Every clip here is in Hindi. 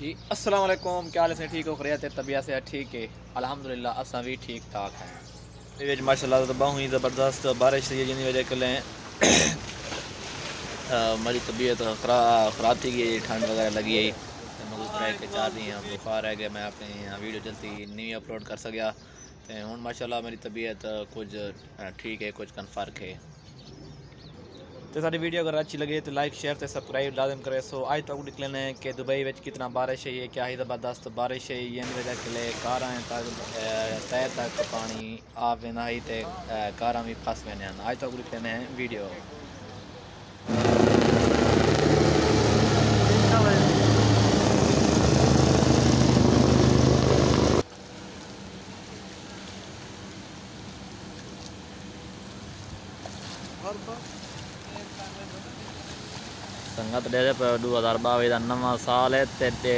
जी अस्सलाम वालेकुम, क्या हाल है? ठीक हो? खैरियत है? तबीयत से ठीक है? अल्हम्दुलिल्लाह असां भी ठीक ठाक हैं। माशाल्लाह तो बहुत ही ज़बरदस्त बारिश थी जिन वजह के लिए हमारी तबीयत ख़राब थी गई, ठंड वगैरह लगी है मगर रह के चाह रही हैं बुखार है कि मैं अपने यहाँ वीडियो जल्दी नहीं अपलोड कर सकिया तो हूँ माशाल्लाह मेरी तबीयत कुछ ठीक है, कुछ कन फ़र्क है। तो सारी वीडियो अगर अच्छी लगे तो लाइक शेयर तो सब्सक्राइब लाजम करें। सो आज तक निकलने हैं कि दुबई में कितना बारिश है, ये क्या ही ज़बरदस्त बारिश है, ये वजह के लिए कार तय तक पानी आ वेंदा ही ते कार भी फस वेंदा आहिनि। आज तक निकलने हैं वीडियो। संगत दे 2022 का नवा साल है ते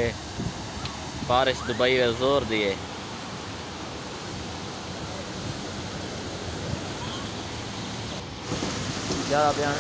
बारिश दुबई में जोर दिए। ज़्यादा बयान